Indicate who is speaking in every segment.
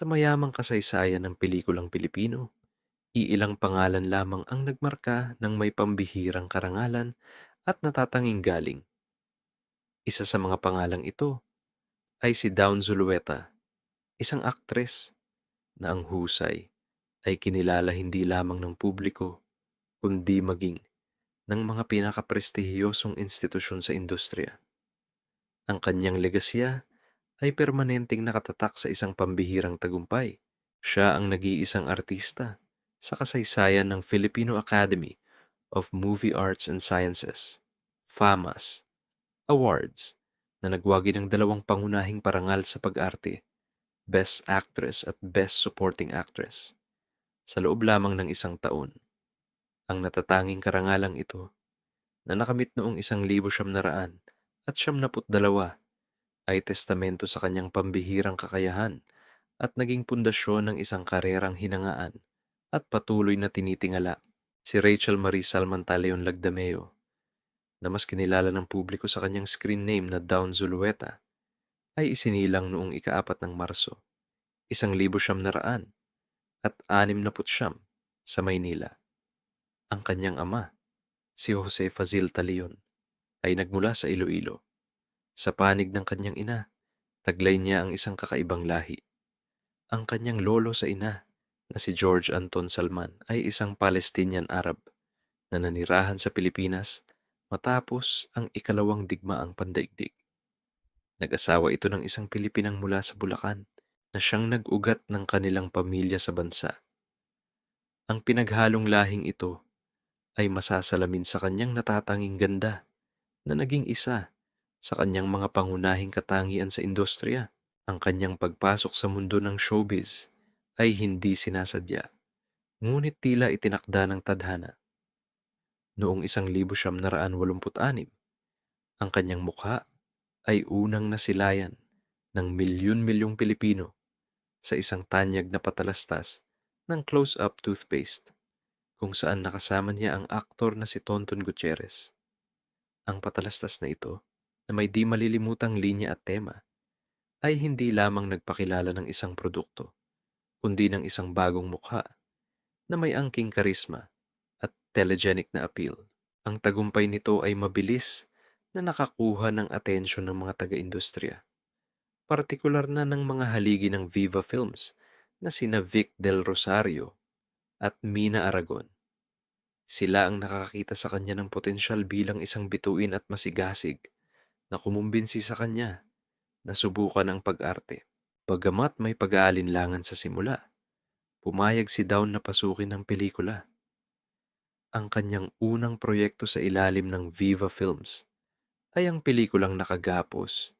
Speaker 1: mayamang kasaysayan ng pelikulang Pilipino, iilang pangalan lamang ang nagmarka ng may pambihirang karangalan at natatanging galing. Isa sa mga pangalang ito ay si Dawn Zulueta, isang aktres na ang husay ay kinilala hindi lamang ng publiko kundi maging ng mga pinakaprestihiyosong institusyon sa industriya. Ang kanyang legasya ay permanenteng nakatatak sa isang pambihirang tagumpay. Siya ang nag-iisang artista sa kasaysayan ng Filipino Academy of Movie Arts and Sciences, FAMAS, Awards na nagwagi ng dalawang pangunahing parangal sa pag-arte, Best Actress at Best Supporting Actress, sa loob lamang ng isang taon. Ang natatanging karangalang ito na nakamit noong 1992 ay testamento sa kanyang pambihirang kakayahan at naging pundasyon ng isang karerang hinangaan at patuloy na tinitingala. Si Rachel Marie Salmantaleon Lagdameo, na mas kinilala ng publiko sa kanyang screen name na Dawn Zulueta, ay isinilang noong ika-4 ng Marso, 1969 sa Maynila. Ang kanyang ama, si Jose Fazil Talion, ay nagmula sa Iloilo. Sa panig ng kanyang ina, taglay niya ang isang kakaibang lahi. Ang kanyang lolo sa ina, na si George Anton Salman, ay isang Palestinian Arab na nanirahan sa Pilipinas matapos ang ikalawang digmaang pandaigdig. Nag-asawa ito ng isang Pilipinang mula sa Bulacan na siyang nag-ugat ng kanilang pamilya sa bansa. Ang pinaghalong lahing ito ay masasalamin sa kanyang natatanging ganda na naging isa sa kanyang mga pangunahing katangian sa industriya. Ang kanyang pagpasok sa mundo ng showbiz ay hindi sinasadya, ngunit tila itinakda ng tadhana. Noong 1986, ang kanyang mukha ay unang nasilayan ng milyon-milyong Pilipino sa isang tanyag na patalastas ng close-up toothpaste, kung saan nakasama niya ang aktor na si Tonton Gutierrez. Ang patalastas na ito, na may di malilimutang linya at tema, ay hindi lamang nagpakilala ng isang produkto, kundi ng isang bagong mukha na may angking karisma at telegenic na appeal. Ang tagumpay nito ay mabilis na nakakuha ng atensyon ng mga taga-industriya, partikular na ng mga haligi ng Viva Films na sina Vic Del Rosario at Mina Aragon. Sila ang nakakita sa kanya ng potensyal bilang isang bituin at masigasig na kumumbinsi sa kanya na subukan ang pag-arte. Bagamat may pag-aalinlangan sa simula, pumayag si Dawn na pasukin ang pelikula. Ang kanyang unang proyekto sa ilalim ng Viva Films ay ang pelikulang nakagapos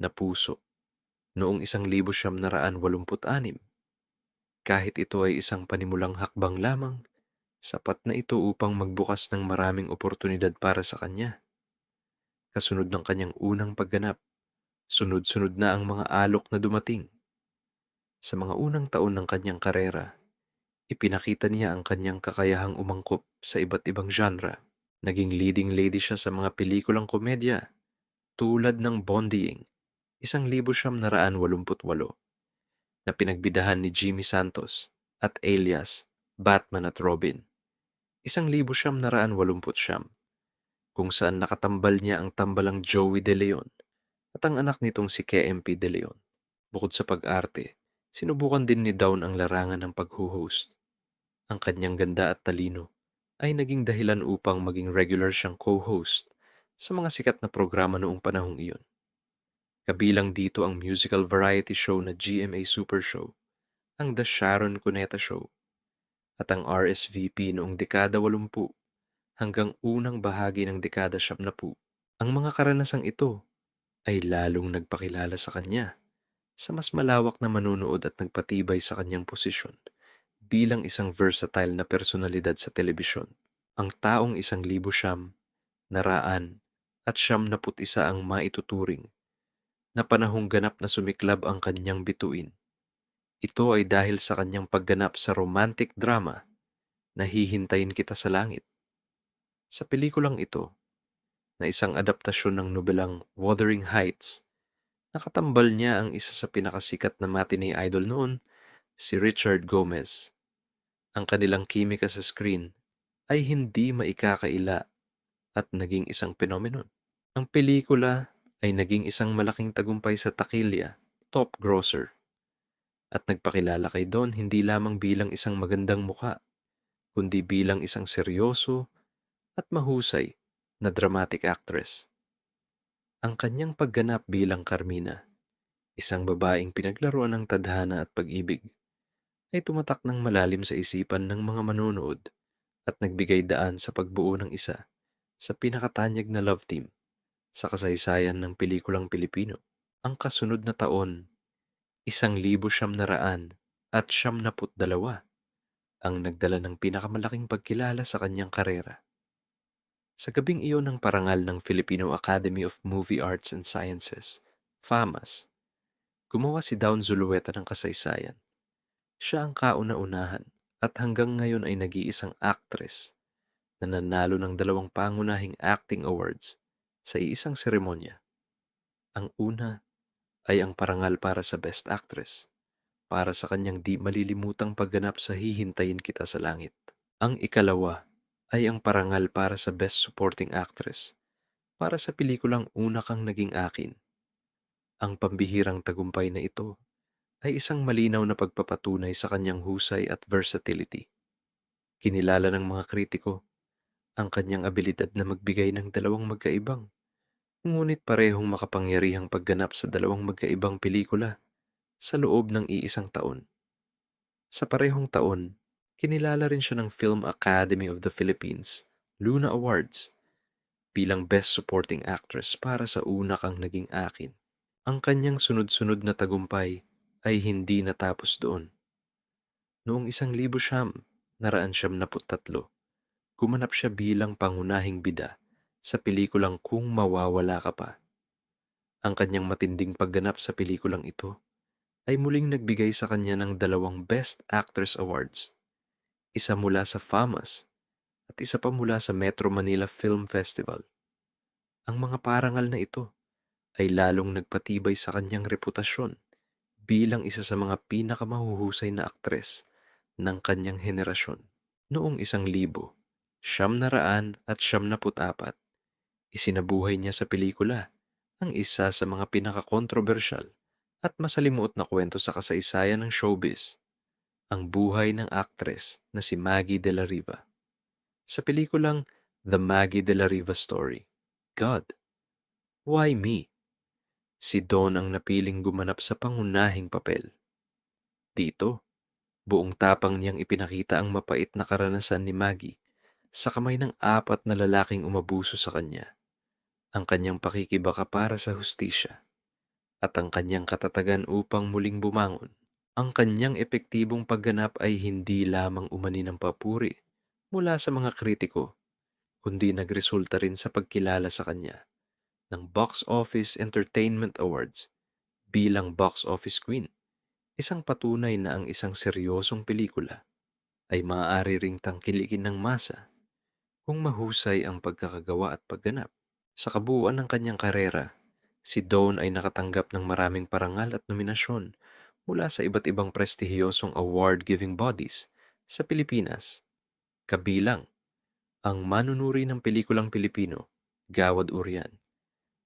Speaker 1: na Puso noong 1986. Kahit ito ay isang panimulang hakbang lamang, sapat na ito upang magbukas ng maraming oportunidad para sa kanya. Kasunod ng kanyang unang pagganap, sunod-sunod na ang mga alok na dumating. Sa mga unang taon ng kanyang karera, ipinakita niya ang kanyang kakayahang umangkop sa iba't ibang genre. Naging leading lady siya sa mga pelikulang komedya tulad ng Bondying, 1988, na pinagbidahan ni Jimmy Santos, at Alias, Batman at Robin, 1989, kung saan nakatambal niya ang tambalang Joey De Leon at ang anak nitong si KMP De Leon. Bukod sa pag-arte, sinubukan din ni Dawn ang larangan ng pag-host. Ang kanyang ganda at talino ay naging dahilan upang maging regular siyang co-host sa mga sikat na programa noong panahong iyon. Kabilang dito ang musical variety show na GMA Super Show, ang The Sharon Cuneta Show, at ang RSVP noong dekada 80 hanggang unang bahagi ng dekada 70. Ang mga karanasang ito ay lalong nagpakilala sa kanya sa mas malawak na manunood at nagpatibay sa kanyang posisyon bilang isang versatile na personalidad sa telebisyon. Ang taong 1991 ang maituturing na panahong ganap na sumiklab ang kanyang bituin. Ito ay dahil sa kanyang pagganap sa romantic drama na Hihintayin Kita sa Langit. Sa pelikulang ito, na isang adaptasyon ng nobelang Wuthering Heights, nakatambal niya ang isa sa pinakasikat na matinee idol noon si Richard Gomez. Ang kanilang kimika sa screen ay hindi maikakaila at naging isang phenomenon. Ang pelikula ay naging isang malaking tagumpay sa takilya, top grosser, at nagpakilala kay Don hindi lamang bilang isang magandang muka, kundi bilang isang seryoso at mahusay na dramatic actress. Ang kanyang pagganap bilang Carmina, isang babaeng pinaglaruan ng tadhana at pag-ibig, ay tumatak ng malalim sa isipan ng mga manonood at nagbigay daan sa pagbuo ng isa sa pinakatanyag na love team sa kasaysayan ng pelikulang Pilipino. Ang kasunod na taon, 1992 ang nagdala ng pinakamalaking pagkilala sa kanyang karera. Sa gabing iyon ng parangal ng Filipino Academy of Movie Arts and Sciences, FAMAS, gumawa si Dawn Zulueta ng kasaysayan. Siya ang kauna-unahan at hanggang ngayon ay nag-iisang actress na nanalo ng 2 pangunahing acting awards sa iisang seremonya. Ang una ay ang parangal para sa Best Actress, para sa kanyang di malilimutang pagganap sa Hihintayin Kita sa Langit. Ang ikalawa ay ang parangal para sa Best Supporting Actress, para sa pelikulang Una Kang Naging Akin. Ang pambihirang tagumpay na ito ay isang malinaw na pagpapatunay sa kanyang husay at versatility. Kinilala ng mga kritiko ang kanyang abilidad na magbigay ng dalawang magkaibang, ngunit parehong makapangyarihang pagganap sa dalawang magkaibang pelikula sa loob ng iisang taon. Sa parehong taon, kinilala rin siya ng Film Academy of the Philippines, Luna Awards, bilang Best Supporting Actress para sa Una Kang Naging Akin. Ang kanyang sunod-sunod na tagumpay ay hindi natapos doon. Noong 1993, gumanap siya bilang pangunahing bida sa pelikulang Kung Mawawala Ka Pa. Ang kanyang matinding pagganap sa pelikulang ito ay muling nagbigay sa kanya ng 2 Best Actress Awards, isa mula sa FAMAS at isa pa mula sa Metro Manila Film Festival. Ang mga parangal na ito ay lalong nagpatibay sa kanyang reputasyon bilang isa sa mga pinakamahuhusay na aktres ng kanyang henerasyon. Noong 1974, isinabuhay niya sa pelikula ang isa sa mga pinakakontrobersyal at masalimuot na kwento sa kasaysayan ng showbiz, ang buhay ng aktres na si Maggie de la Riva. Sa pelikulang The Maggie de la Riva Story, God, Why Me? Si Don ang napiling gumanap sa pangunahing papel. Dito, buong tapang niyang ipinakita ang mapait na karanasan ni Maggie sa kamay ng 4 na lalaking umabuso sa kanya, ang kanyang pakikibaka para sa hustisya, at ang kanyang katatagan upang muling bumangon. Ang kanyang epektibong pagganap ay hindi lamang umani ng papuri mula sa mga kritiko, kundi nagresulta rin sa pagkilala sa kanya ng Box Office Entertainment Awards bilang Box Office Queen, isang patunay na ang isang seryosong pelikula ay maaari ring tangkilikin ng masa kung mahusay ang pagkakagawa at pagganap. Sa kabuuan ng kanyang karera, si Dawn ay nakatanggap ng maraming parangal at nominasyon mula sa iba't ibang prestihiyosong award-giving bodies sa Pilipinas, kabilang ang Manunuri ng Pelikulang Pilipino, Gawad Urian,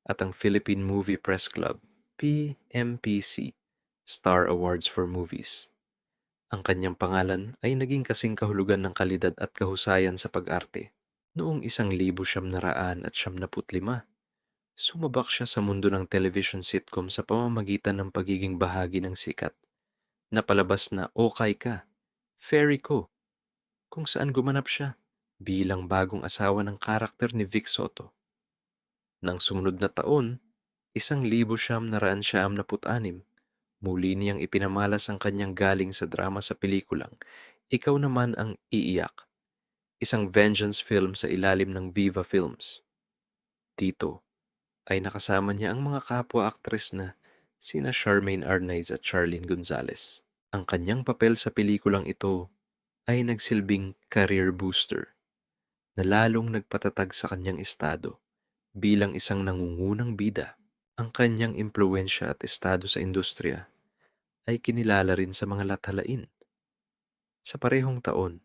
Speaker 1: at ang Philippine Movie Press Club, PMPC, Star Awards for Movies. Ang kanyang pangalan ay naging kasing kahulugan ng kalidad at kahusayan sa pag-arte. Noong 1975, sumabak siya sa mundo ng television sitcom sa pamamagitan ng pagiging bahagi ng sikat na palabas na Okay Ka, Fairy Ko, kung saan gumanap siya bilang bagong asawa ng karakter ni Vic Soto. Nang sumunod na taon, 1976, muli niyang ipinamalas ang kanyang galing sa drama sa pelikulang Ikaw Naman Ang Iiyak, isang vengeance film sa ilalim ng Viva Films. Dito ay nakasama niya ang mga kapwa-aktres na sina Charmaine Arnaiz at Charlene Gonzalez. Ang kanyang papel sa pelikulang ito ay nagsilbing career booster na lalong nagpatatag sa kanyang estado bilang isang nangungunang bida. Ang kanyang impluwensya at estado sa industriya ay kinilala rin sa mga lathalain. Sa parehong taon,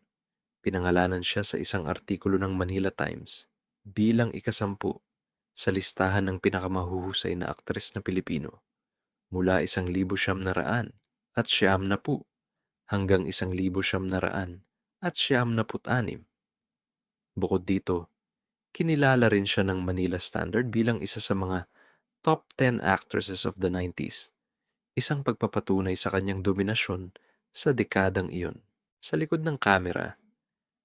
Speaker 1: pinangalanan siya sa isang artikulo ng Manila Times bilang ikasampu sa listahan ng pinakamahuhusay na aktres na Pilipino mula 1,900 at siyam na pu hanggang 1,900 at siyam na put-anim. Bukod dito, kinilala rin siya ng Manila Standard bilang isa sa mga top 10 actresses of the 90s, isang pagpapatunay sa kanyang dominasyon sa dekadang iyon. Sa likod ng kamera,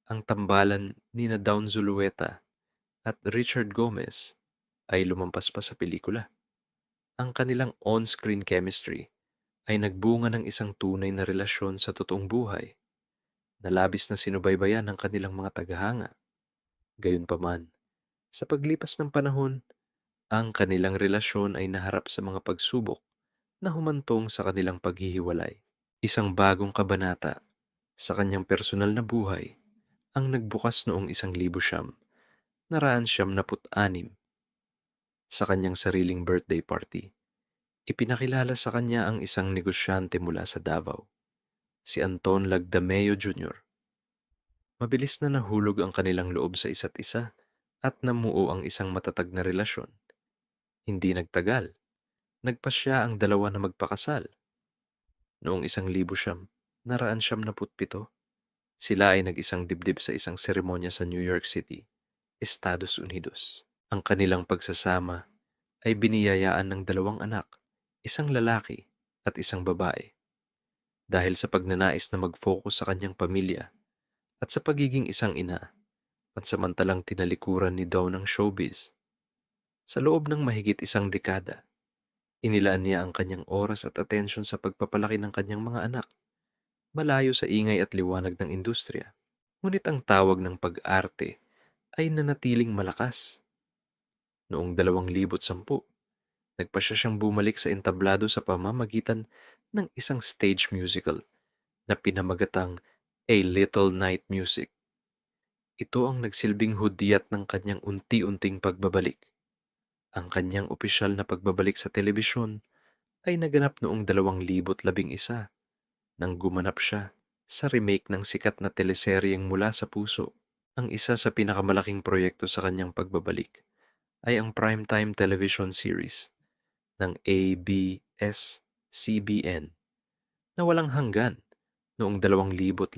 Speaker 1: ang tambalan ni na Dawn Zulueta at Richard Gomez ay lumampas pa sa pelikula. Ang kanilang on-screen chemistry ay nagbunga ng isang tunay na relasyon sa totoong buhay na labis na sinubaybayan ng kanilang mga tagahanga. Gayunpaman, sa paglipas ng panahon, ang kanilang relasyon ay naharap sa mga pagsubok na humantong sa kanilang paghihiwalay. Isang bagong kabanata sa kanyang personal na buhay ang nagbukas noong 1996 sa kanyang sariling birthday party. Ipinakilala sa kanya ang isang negosyante mula sa Davao, si Anton Lagdameo Jr. Mabilis na nahulog ang kanilang loob sa isa't isa at namuo ang isang matatag na relasyon. Hindi nagtagal, nagpasya ang dalawa na magpakasal. Noong 1997, sila ay nag-isang dibdib sa isang seremonya sa New York City, Estados Unidos. Ang kanilang pagsasama ay biniyayaan ng dalawang anak, isang lalaki at isang babae. Dahil sa pagnanais na mag-focus sa kanyang pamilya at sa pagiging isang ina, pansamantalang tinalikuran ni Dawn ng showbiz. Sa loob ng mahigit isang dekada, inilaan niya ang kanyang oras at atensyon sa pagpapalaki ng kanyang mga anak, malayo sa ingay at liwanag ng industriya. Ngunit ang tawag ng pag-arte ay nanatiling malakas. Noong 2010, nagpasya siyang bumalik sa entablado sa pamamagitan ng isang stage musical na pinamagatang A Little Night Music. Ito ang nagsilbing hudyat ng kanyang unti-unting pagbabalik. Ang kanyang opisyal na pagbabalik sa telebisyon ay naganap noong 2011 nang gumanap siya sa remake ng sikat na teleseryeng Mula sa Puso. Ang isa sa pinakamalaking proyekto sa kanyang pagbabalik ay ang primetime television series ng ABS-CBN na walang hanggan noong 2012.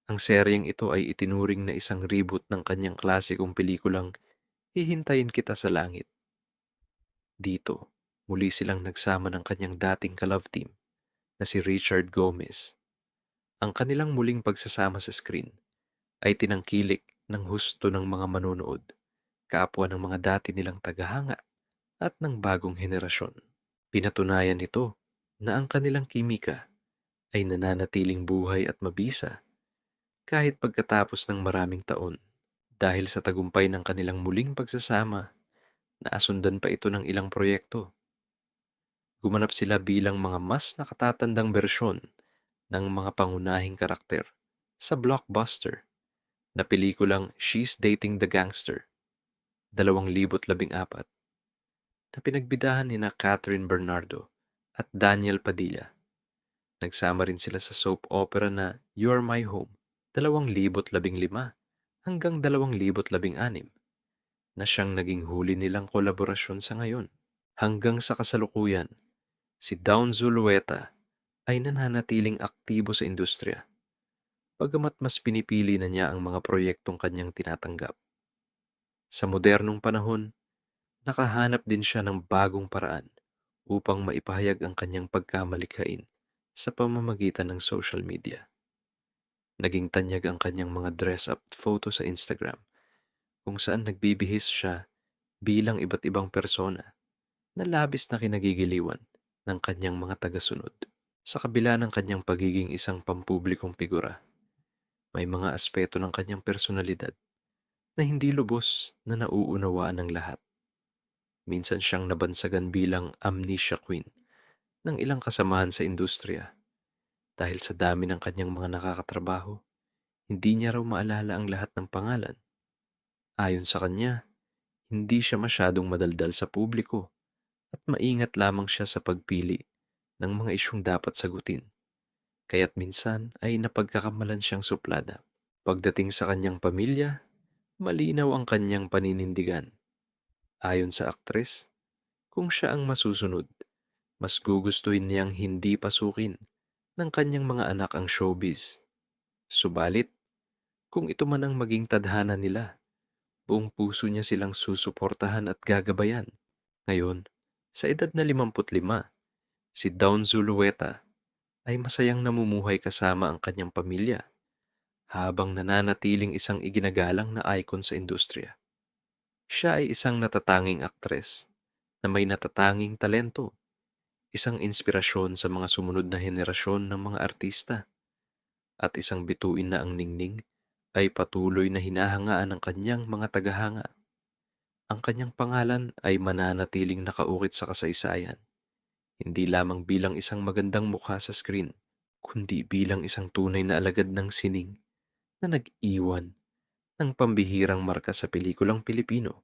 Speaker 1: Ang seryeng ito ay itinuring na isang reboot ng kanyang klasikong pelikulang Hihintayin Kita sa Langit. Dito, muli silang nagsama ng kanyang dating ka-love team na si Richard Gomez. Ang kanilang muling pagsasama sa screen ay tinangkilik ng husto ng mga manonood, kaapwa ng mga dati nilang tagahanga at ng bagong henerasyon. Pinatunayan nito na ang kanilang kimika ay nananatiling buhay at mabisa kahit pagkatapos ng maraming taon. Dahil sa tagumpay ng kanilang muling pagsasama, naasundan pa ito ng ilang proyekto. Gumanap sila bilang mga mas nakatatandang bersyon ng mga pangunahing karakter sa blockbuster na pelikulang She's Dating the Gangster, 2014, na pinagbidahan ni na Catherine Bernardo at Daniel Padilla. Nagsama rin sila sa soap opera na You're My Home, 2015 hanggang 2016, na siyang naging huli nilang kolaborasyon sa ngayon. Hanggang sa kasalukuyan, si Dawn Zulueta ay nananatiling aktibo sa industriya, bagamat mas pinipili na niya ang mga proyektong kanyang tinatanggap. Sa modernong panahon, nakahanap din siya ng bagong paraan upang maipahayag ang kanyang pagkamalikhain sa pamamagitan ng social media. Naging tanyag ang kanyang mga dress-up photo sa Instagram, kung saan nagbibihis siya bilang iba't ibang persona na labis na kinagigiliwan ng kanyang mga tagasunod. Sa kabila ng kanyang pagiging isang pampublikong figura, may mga aspeto ng kanyang personalidad na hindi lubos na nauunawaan ng lahat. Minsan siyang nabansagan bilang amnesia queen ng ilang kasamahan sa industriya dahil sa dami ng kanyang mga nakakatrabaho. Hindi niya raw maalala ang lahat ng pangalan. Ayon sa kanya, hindi siya masyadong madaldal sa publiko at maingat lamang siya sa pagpili ng mga isyung dapat sagutin, kaya't minsan ay napagkakamalan siyang suplada. Pagdating sa kanyang pamilya, malinaw ang kanyang paninindigan. Ayon sa aktres, kung siya ang masusunod, mas gugustuhin niyang hindi pasukin ng kanyang mga anak ang showbiz. Subalit, kung ito man ang maging tadhana nila, buong puso niya silang susuportahan at gagabayan. Ngayon, sa edad na 55, si Dawn Zulueta ay masayang namumuhay kasama ang kanyang pamilya habang nananatiling isang iginagalang na icon sa industriya. Siya ay isang natatanging aktres na may natatanging talento, isang inspirasyon sa mga sumunod na henerasyon ng mga artista, at isang bituin na ang ningning ay patuloy na hinahangaan ng kanyang mga tagahanga. Ang kanyang pangalan ay mananatiling nakaukit sa kasaysayan, hindi lamang bilang isang magandang mukha sa screen, kundi bilang isang tunay na alagad ng sining na nag-iwan ng pambihirang marka sa pelikulang Pilipino.